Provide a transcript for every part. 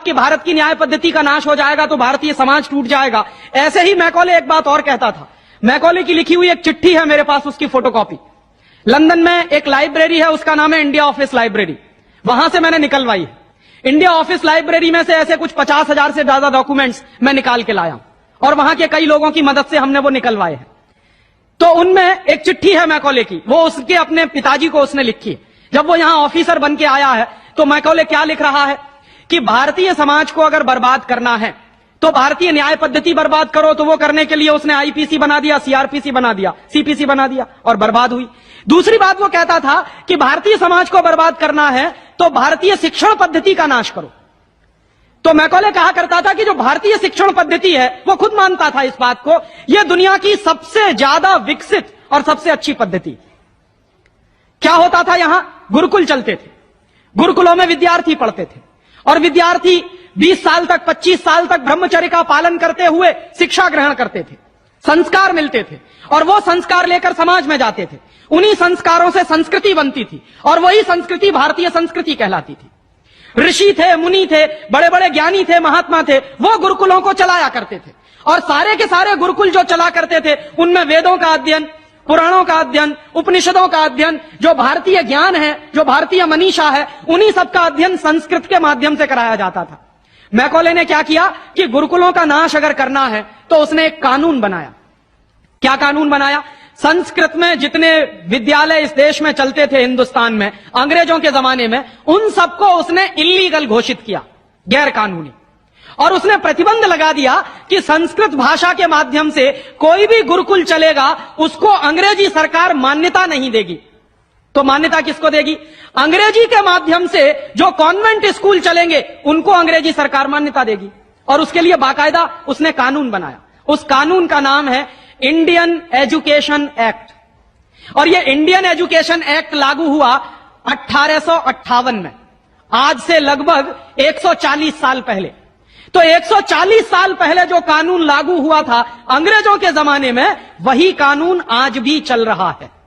कि भारत की न्याय पद्धति का नाश हो जाएगा तो भारतीय समाज टूट जाएगा। ऐसे ही मैकॉले एक बात और कहता था। मैकॉले की लिखी हुई एक चिट्ठी है मेरे पास, उसकी फोटोकॉपी। लंदन में एक लाइब्रेरी है, उसका नाम है इंडिया ऑफिस लाइब्रेरी, वहां से मैंने निकलवाई है। इंडिया ऑफिस लाइब्रेरी में से ऐसे कुछ 50,000 से ज्यादा डॉक्यूमेंट्स मैं निकाल के लाया और वहां के कई लोगों की मदद से हमने वो निकलवाए हैं। तो उनमें एक चिट्ठी है मैकॉले की, वो उसके अपने पिताजी को उसने लिखी है। जब वो यहां ऑफिसर बन के आया है तो मैकॉले क्या लिख रहा है कि भारतीय समाज को अगर बर्बाद करना है तो भारतीय न्याय पद्धति बर्बाद करो। तो वो करने के लिए उसने आईपीसी बना दिया, सीआरपीसी बना दिया, सीपीसी बना दिया और बर्बाद हुई। दूसरी बात वो कहता था कि भारतीय समाज को बर्बाद करना है तो भारतीय शिक्षण पद्धति का नाश करो। तो मैकॉले कहा करता था कि जो भारतीय शिक्षण पद्धति है, वो खुद मानता था इस बात को, यह दुनिया की सबसे ज्यादा विकसित और सबसे अच्छी पद्धति। क्या होता था, यहां गुरुकुल चलते थे, गुरुकुलों में विद्यार्थी पढ़ते थे और विद्यार्थी 20 साल तक 25 साल तक ब्रह्मचर्य का पालन करते हुए शिक्षा ग्रहण करते थे, संस्कार मिलते थे और वो संस्कार लेकर समाज में जाते थे। उन्हीं संस्कारों से संस्कृति बनती थी और वही संस्कृति भारतीय संस्कृति कहलाती थी। ऋषि थे, मुनि थे, बड़े बड़े ज्ञानी थे, महात्मा थे, वो गुरुकुलों को चलाया करते थे और सारे के सारे गुरुकुल जो चला करते थे उनमें वेदों का अध्ययन, पुराणों का अध्ययन, उपनिषदों का अध्ययन, जो भारतीय ज्ञान है, जो भारतीय मनीषा है, उन्हीं सबका अध्ययन संस्कृत के माध्यम से कराया जाता था। मैकॉले ने क्या किया कि गुरुकुलों का नाश अगर करना है तो उसने एक कानून बनाया। क्या कानून बनाया? संस्कृत में जितने विद्यालय इस देश में चलते थे, हिंदुस्तान में अंग्रेजों के जमाने में, उन सबको उसने इल्लीगल घोषित किया, गैर कानूनी। और उसने प्रतिबंध लगा दिया कि संस्कृत भाषा के माध्यम से कोई भी गुरुकुल चलेगा उसको अंग्रेजी सरकार मान्यता नहीं देगी। तो मान्यता किसको देगी? अंग्रेजी के माध्यम से जो कॉन्वेंट स्कूल चलेंगे उनको अंग्रेजी सरकार मान्यता देगी। और उसके लिए बाकायदा उसने कानून बनाया। उस कानून का नाम है इंडियन एजुकेशन एक्ट। और यह इंडियन एजुकेशन एक्ट लागू हुआ 1858 में, आज से लगभग 140 साल पहले। तो 140 साल पहले जो कानून लागू हुआ था अंग्रेजों के जमाने में, वही कानून आज भी चल रहा है।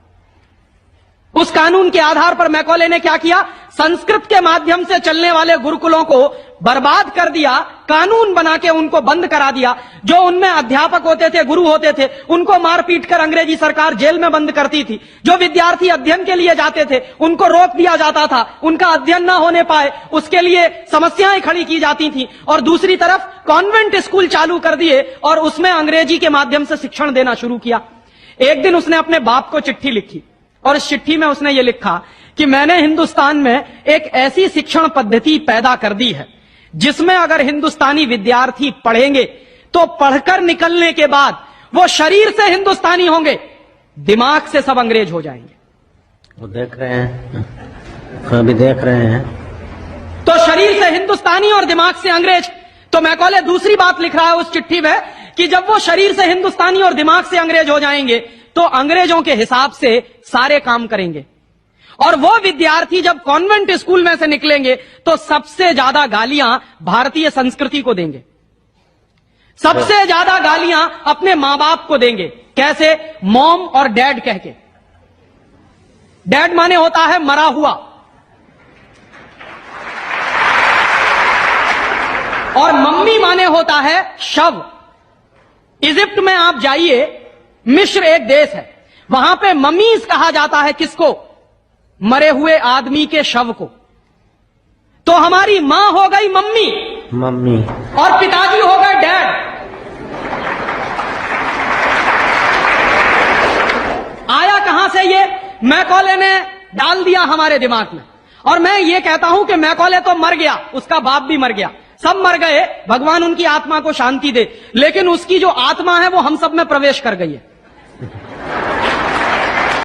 उस कानून के आधार पर मैकॉले ने क्या किया? संस्कृत के माध्यम से चलने वाले गुरुकुलों को बर्बाद कर दिया, कानून बना के उनको बंद करा दिया। जो उनमें अध्यापक होते थे, गुरु होते थे, उनको मार पीट कर अंग्रेजी सरकार जेल में बंद करती थी। जो विद्यार्थी अध्ययन के लिए जाते थे उनको रोक दिया जाता था, उनका अध्ययन ना होने पाए उसके लिए समस्याएं खड़ी की जाती थी। और दूसरी तरफ कॉन्वेंट स्कूल चालू कर दिए और उसमें अंग्रेजी के माध्यम से शिक्षण देना शुरू किया। एक दिन उसने अपने बाप को चिट्ठी लिखी और इस चिट्ठी में उसने ये लिखा कि मैंने हिंदुस्तान में एक ऐसी शिक्षण पद्धति पैदा कर दी है जिसमें अगर हिंदुस्तानी विद्यार्थी पढ़ेंगे तो पढ़कर निकलने के बाद वो शरीर से हिंदुस्तानी होंगे, दिमाग से सब अंग्रेज हो जाएंगे। वो देख रहे हैं, अभी देख रहे हैं। तो शरीर से हिंदुस्तानी और दिमाग से अंग्रेज। तो मैकॉले दूसरी बात लिख रहा है उस चिट्ठी में कि जब वो शरीर से हिंदुस्तानी और दिमाग से अंग्रेज हो जाएंगे तो अंग्रेजों के हिसाब से सारे काम करेंगे। और वो विद्यार्थी जब कॉन्वेंट स्कूल में से निकलेंगे तो सबसे ज्यादा गालियां भारतीय संस्कृति को देंगे, सबसे ज्यादा गालियां अपने मां बाप को देंगे। कैसे? मॉम और डैड कह के। डैड माने होता है मरा हुआ, और मम्मी माने होता है शव। इजिप्ट में आप जाइए, मिस्र एक देश है, वहां पे ममीज कहा जाता है किसको? मरे हुए आदमी के शव को। तो हमारी मां हो गई मम्मी, मम्मी, और पिताजी हो गए डैड। आया कहां से ये? मैकॉले ने डाल दिया हमारे दिमाग में। और मैं ये कहता हूं कि मैकॉले तो मर गया, उसका बाप भी मर गया, सब मर गए, भगवान उनकी आत्मा को शांति दे, लेकिन उसकी जो आत्मा है वो हम सब में प्रवेश कर गई है।